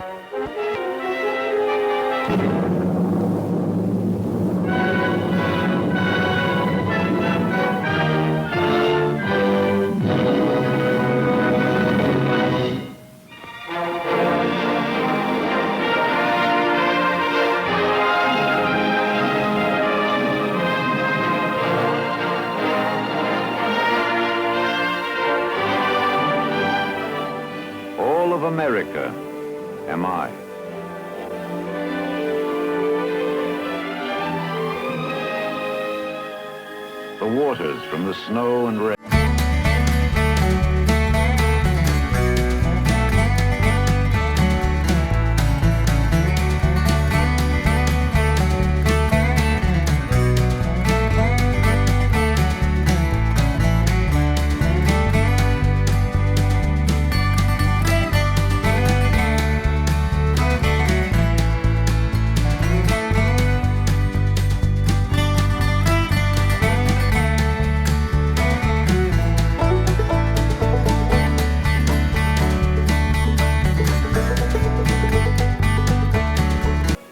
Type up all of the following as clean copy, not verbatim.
All of America am I. The waters from the snow and rain.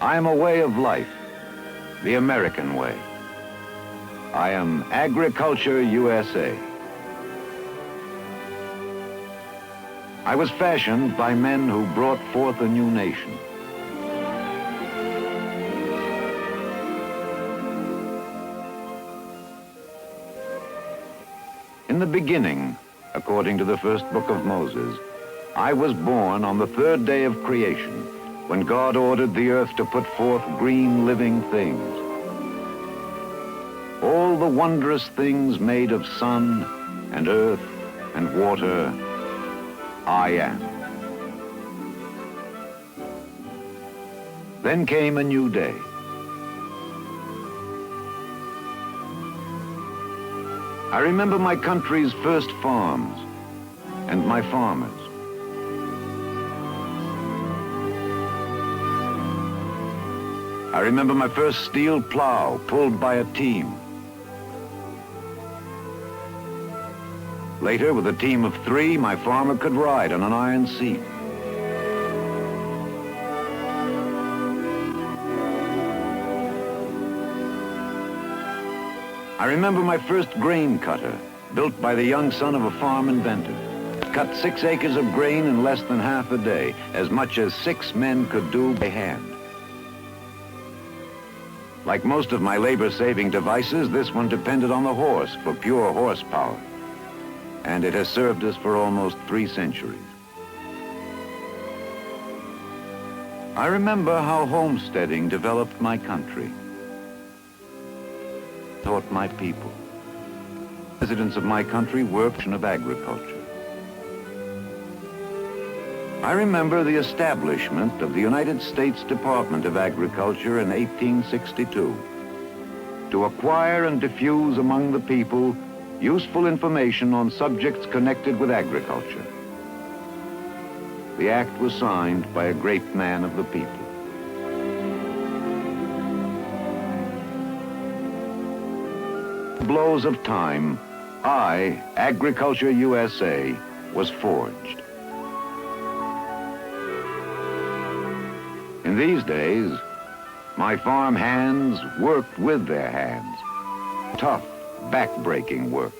I am a way of life, the American way. I am Agriculture U.S.A. I was fashioned by men who brought forth a new nation. In the beginning, according to the first book of Moses, I was born on the third day of creation, when God ordered the earth to put forth green living things. All the wondrous things made of sun and earth and water, I am. Then came a new day. I remember my country's first farms and my farmers. I remember my first steel plow pulled by a team. Later, with a team of 3, my farmer could ride on an iron seat. I remember my first grain cutter, built by the young son of a farm inventor. It cut 6 acres of grain in less than half a day, as much as 6 men could do by hand. Like most of my labor-saving devices, this one depended on the horse for pure horsepower. And it has served us for almost 3 centuries. I remember how homesteading developed my country, taught my people. Residents of my country worked in agriculture. I remember the establishment of the United States Department of Agriculture in 1862 to acquire and diffuse among the people useful information on subjects connected with agriculture. The act was signed by a great man of the people. Blows of time, I, Agriculture U.S.A., was forged. In these days, my farm hands worked with their hands. Tough, back-breaking work.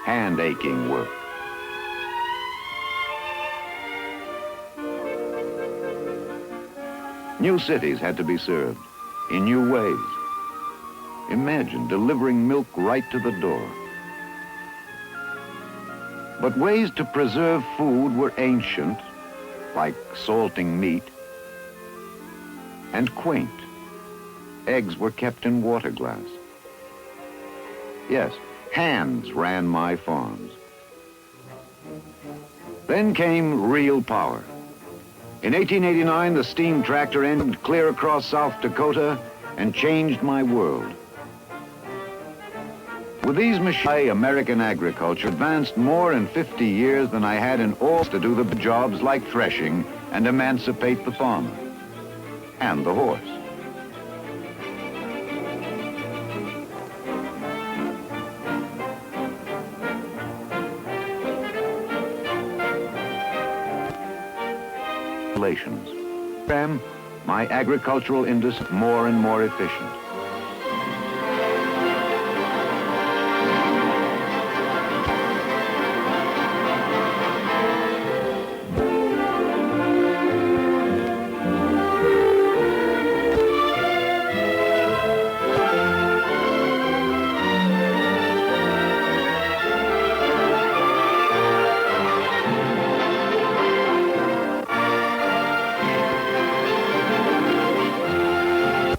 Hand-aching work. New cities had to be served in new ways. Imagine delivering milk right to the door. But ways to preserve food were ancient, like salting meat, and quaint. Eggs were kept in water glass. Yes, hands ran my farms. Then came real power. In 1889, the steam tractor ended clear across South Dakota and changed my world. With these machines, American agriculture advanced more in 50 years than I had in all to do the jobs like threshing and emancipate the farmer and the horse. populations. My agricultural industry more and more efficient.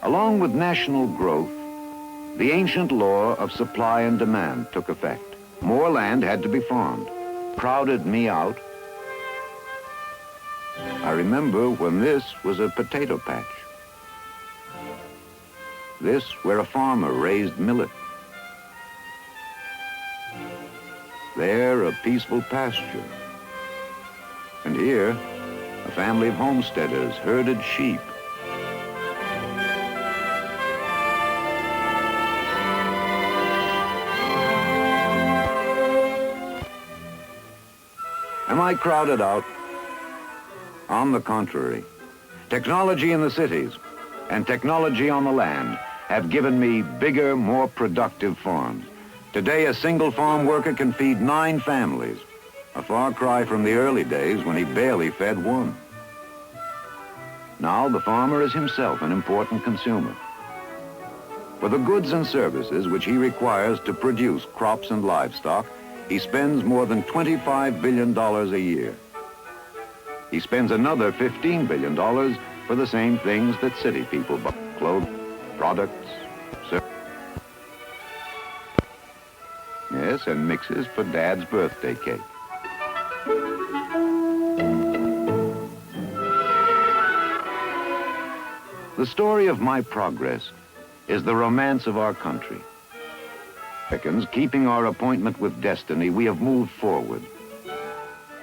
Along with national growth, the ancient law of supply and demand took effect. More land had to be farmed. Crowded me out. I remember when this was a potato patch. This where a farmer raised millet. There, a peaceful pasture. And here, a family of homesteaders herded sheep. Am I crowded out? On the contrary, technology in the cities and technology on the land have given me bigger, more productive farms. Today, a single farm worker can feed 9 families, a far cry from the early days when he barely fed one. Now, the farmer is himself an important consumer. For the goods and services which he requires to produce crops and livestock, he spends more than $25 billion a year. He spends another $15 billion for the same things that city people buy: clothes, products, services. Yes, and mixes for Dad's birthday cake. The story of my progress is the romance of our country. Americans, keeping our appointment with destiny, we have moved forward.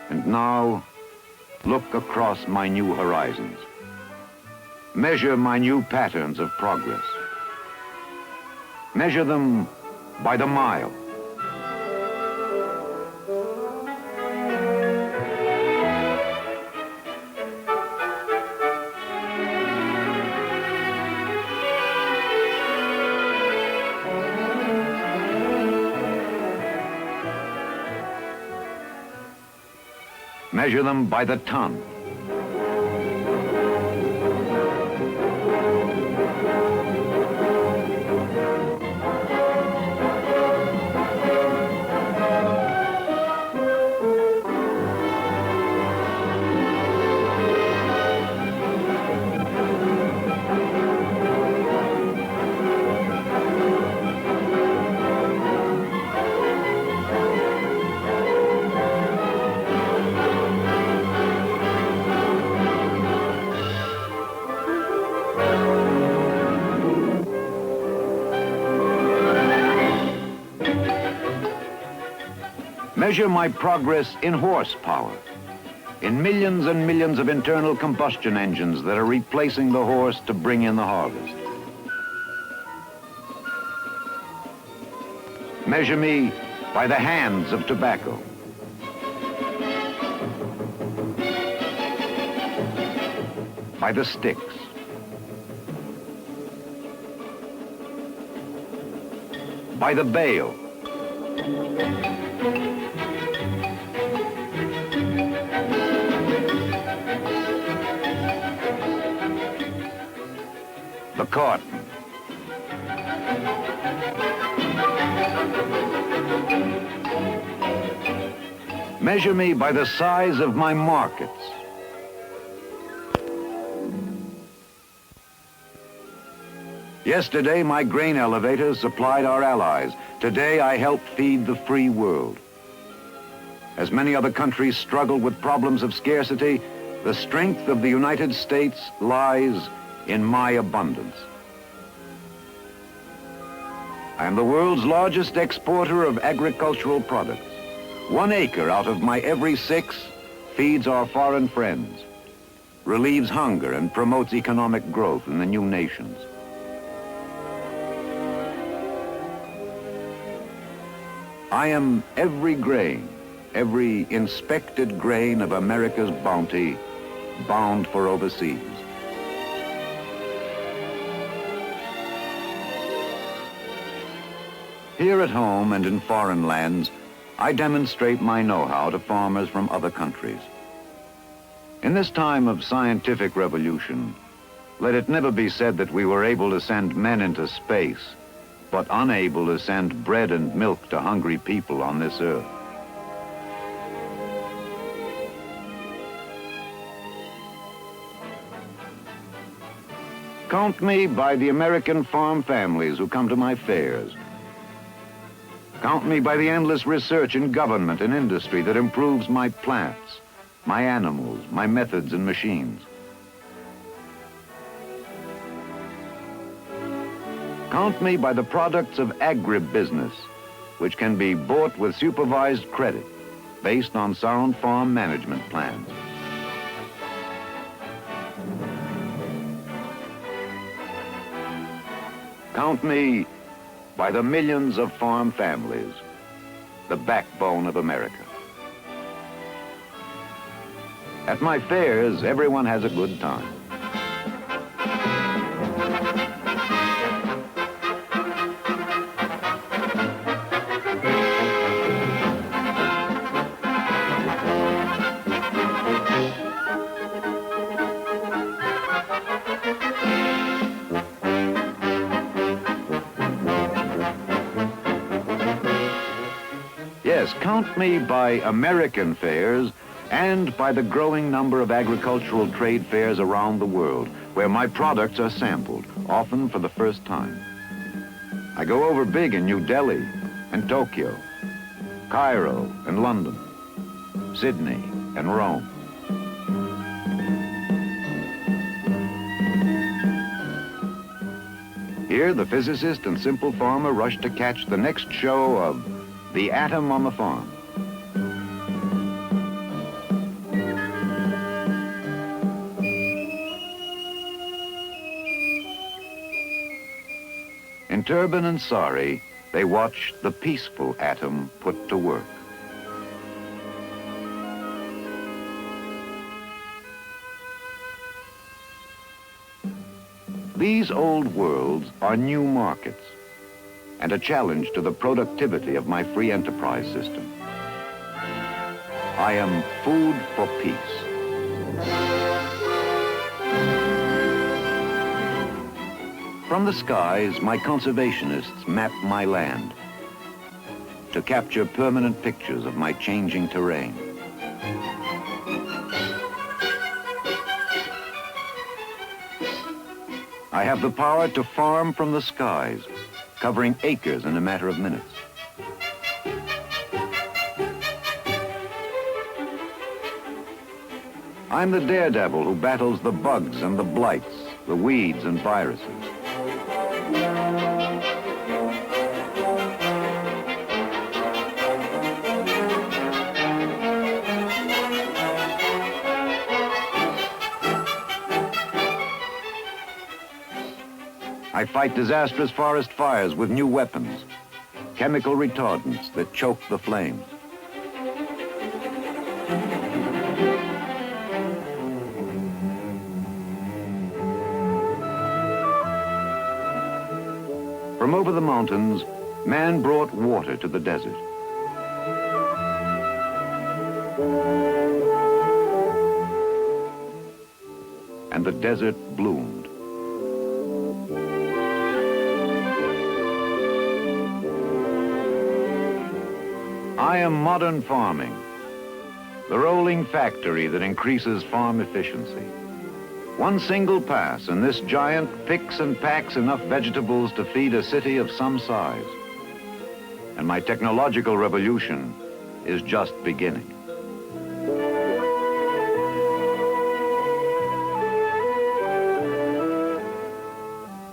And now, look across my new horizons. Measure my new patterns of progress. Measure them by the mile. Measure them by the ton. Measure my progress in horsepower, in millions and millions of internal combustion engines that are replacing the horse to bring in the harvest. Measure me by the hands of tobacco. By the sticks. By the bale. The cotton. Measure me by the size of my markets. Yesterday, my grain elevators supplied our allies. Today, I help feed the free world. As many other countries struggle with problems of scarcity, the strength of the United States lies in my abundance. I am the world's largest exporter of agricultural products. 1 acre out of my every 6 feeds our foreign friends, relieves hunger, and promotes economic growth in the new nations. I am every grain, every inspected grain of America's bounty bound for overseas. Here at home and in foreign lands, I demonstrate my know-how to farmers from other countries. In this time of scientific revolution, let it never be said that we were able to send men into space, but unable to send bread and milk to hungry people on this earth. Count me by the American farm families who come to my fairs. Count me by the endless research in government and industry that improves my plants, my animals, my methods and machines. Count me by the products of agribusiness, which can be bought with supervised credit based on sound farm management plans. Count me by the millions of farm families, the backbone of America. At my fairs, everyone has a good time. Yes, count me by American fairs and by the growing number of agricultural trade fairs around the world where my products are sampled, often for the first time. I go over big in New Delhi and Tokyo, Cairo and London, Sydney and Rome. Here, the physicist and simple farmer rush to catch the next show of the atom on the farm. In Turban and Sari, they watch the peaceful atom put to work. These old worlds are new markets and a challenge to the productivity of my free enterprise system. I am food for peace. From the skies, my conservationists map my land to capture permanent pictures of my changing terrain. I have the power to farm from the skies, covering acres in a matter of minutes. I'm the daredevil who battles the bugs and the blights, the weeds and viruses. I fight disastrous forest fires with new weapons, chemical retardants that choke the flames. From over the mountains, man brought water to the desert. And the desert bloomed. I am modern farming, the rolling factory that increases farm efficiency. One single pass and this giant picks and packs enough vegetables to feed a city of some size. And my technological revolution is just beginning.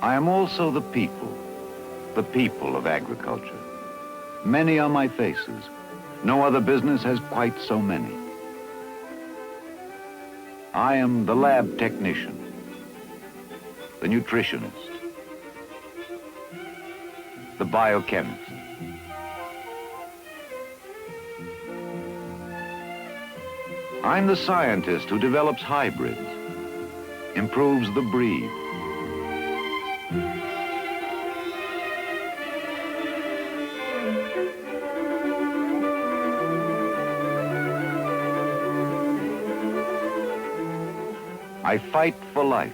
I am also the people of agriculture. Many are my faces. No other business has quite so many. I am the lab technician, the nutritionist, the biochemist. I'm the scientist who develops hybrids, improves the breed. I fight for life.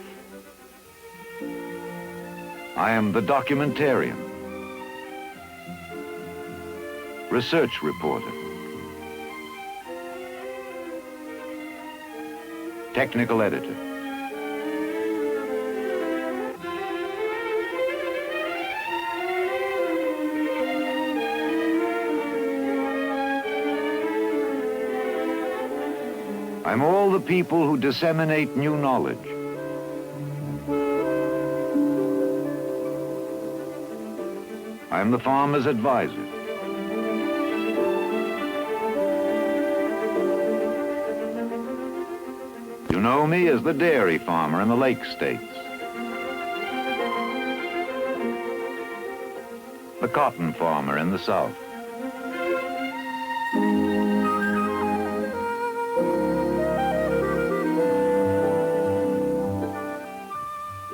I am the documentarian, research reporter, technical editor. I'm all the people who disseminate new knowledge. I'm the farmer's advisor. You know me as the dairy farmer in the Lake States, the cotton farmer in the South,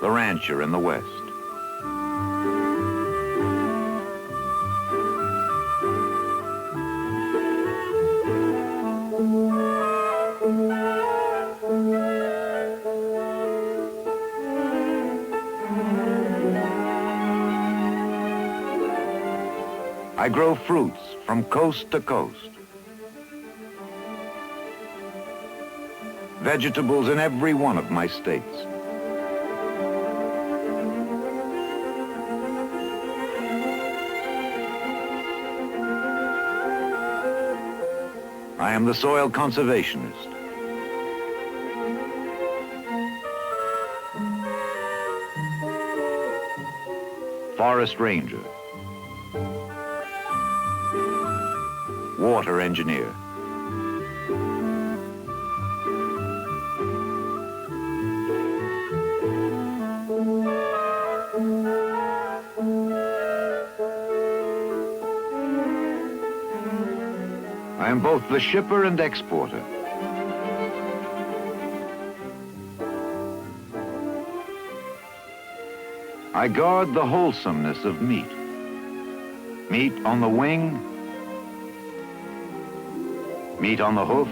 the rancher in the West. I grow fruits from coast to coast, vegetables in every one of my states. I am the soil conservationist. Forest ranger. Water engineer. I am both the shipper and exporter. I guard the wholesomeness of meat. Meat on the wing, meat on the hoof,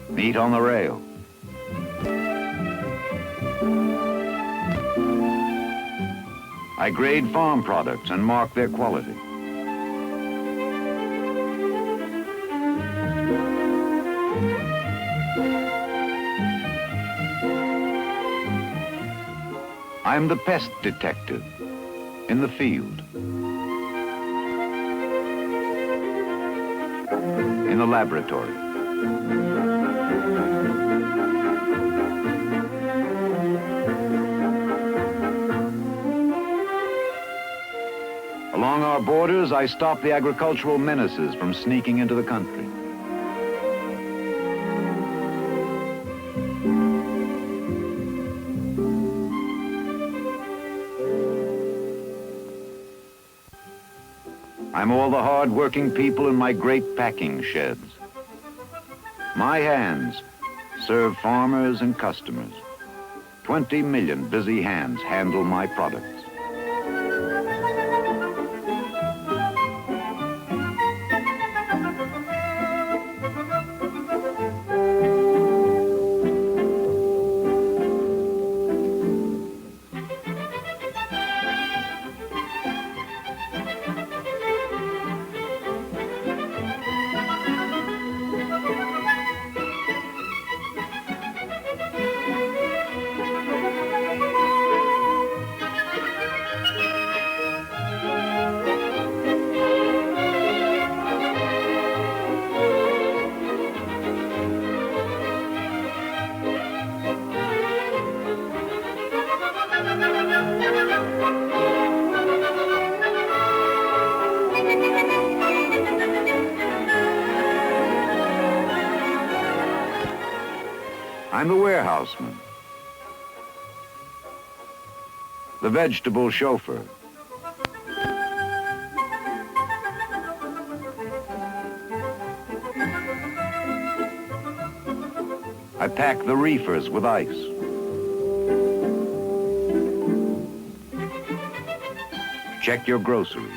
meat on the rail. I grade farm products and mark their quality. I'm the pest detective in the field, in the laboratory. Along our borders, I stop the agricultural menaces from sneaking into the country. I'm all the hard-working people in my great packing sheds. My hands serve farmers and customers. 20 million busy hands handle my products. I'm the warehouseman, the vegetable chauffeur, pack the reefers with ice. Check your groceries.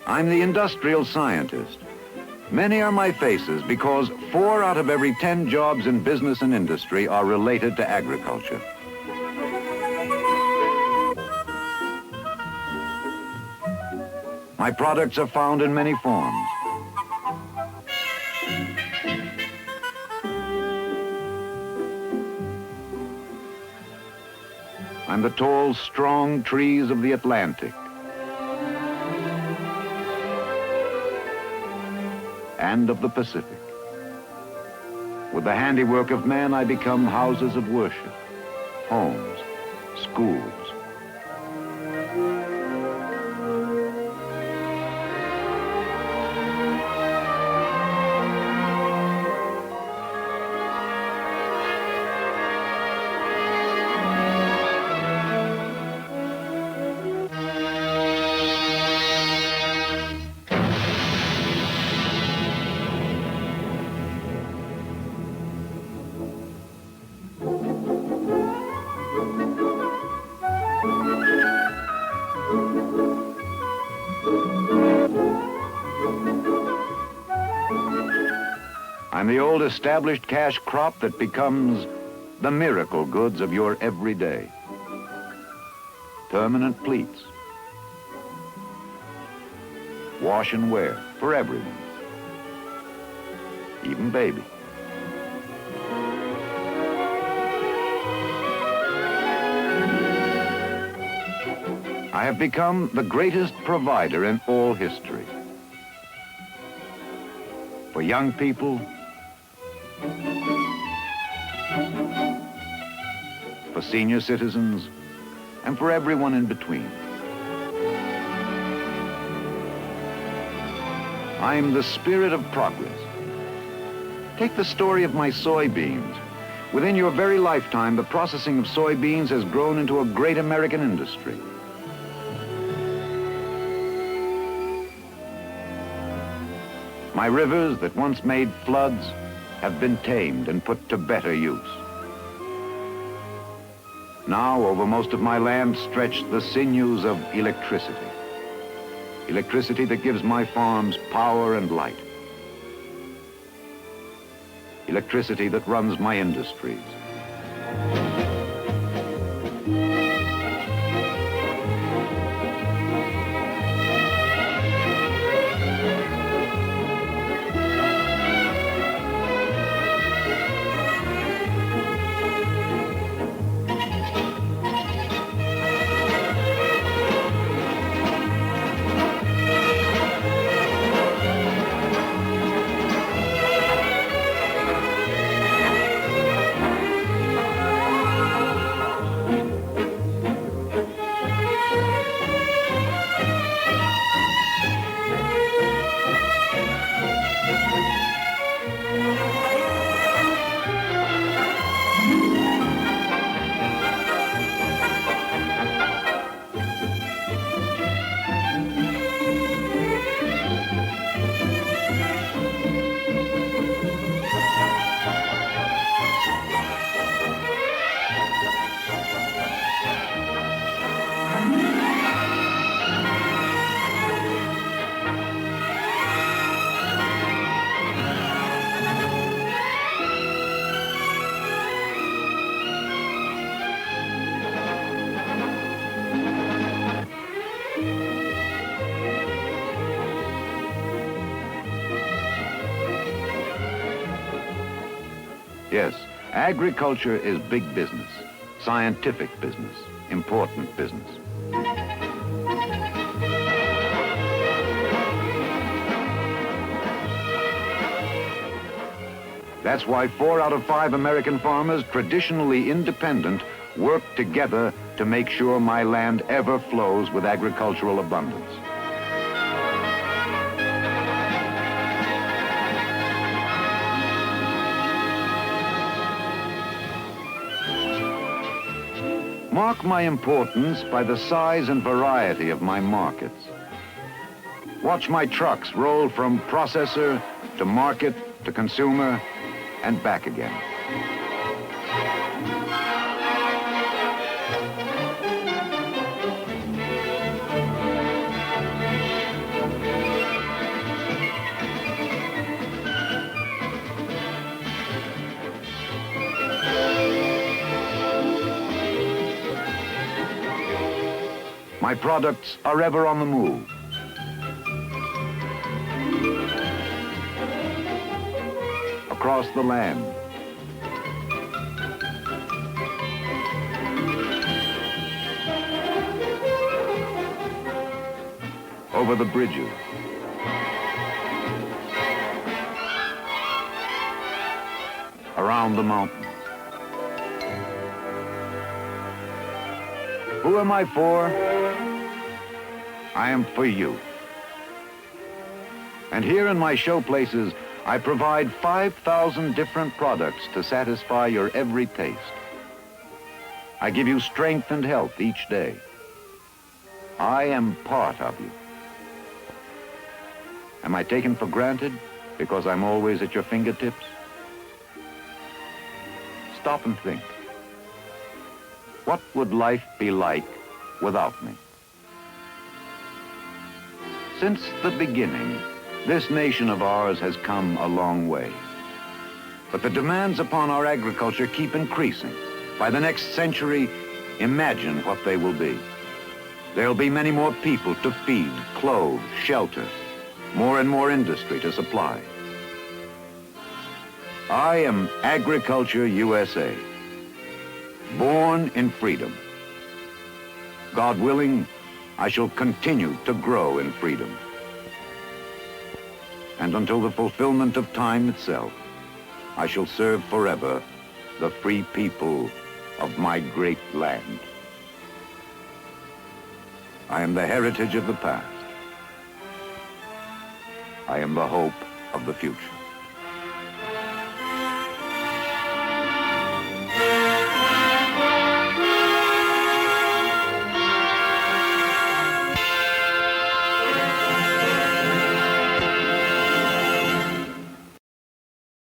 I'm the industrial scientist. Many are my faces because 4 out of every 10 jobs in business and industry are related to agriculture. My products are found in many forms. I'm the tall, strong trees of the Atlantic and of the Pacific. With the handiwork of man, I become houses of worship, homes, schools. I'm the old established cash crop that becomes the miracle goods of your everyday. Permanent pleats. Wash and wear for everyone, even baby. I have become the greatest provider in all history. For young people, for senior citizens, and for everyone in between. I'm the spirit of progress. Take the story of my soybeans. Within your very lifetime, the processing of soybeans has grown into a great American industry. My rivers that once made floods have been tamed and put to better use. Now, over most of my land stretch the sinews of electricity. Electricity that gives my farms power and light. Electricity that runs my industries. Yes, agriculture is big business, scientific business, important business. That's why 4 out of 5 American farmers, traditionally independent, work together to make sure my land ever flows with agricultural abundance. Mark my importance by the size and variety of my markets. Watch my trucks roll from processor to market to consumer and back again. My products are ever on the move. Across the land. Over the bridges. Around the mountains. Who am I for? I am for you. And here in my show places, I provide 5,000 different products to satisfy your every taste. I give you strength and health each day. I am part of you. Am I taken for granted because I'm always at your fingertips? Stop and think. What would life be like without me? Since the beginning, this nation of ours has come a long way. But the demands upon our agriculture keep increasing. By the next century, imagine what they will be. There'll be many more people to feed, clothe, shelter, more and more industry to supply. I am Agriculture USA, born in freedom. God willing, I shall continue to grow in freedom. And until the fulfillment of time itself, I shall serve forever the free people of my great land. I am the heritage of the past. I am the hope of the future.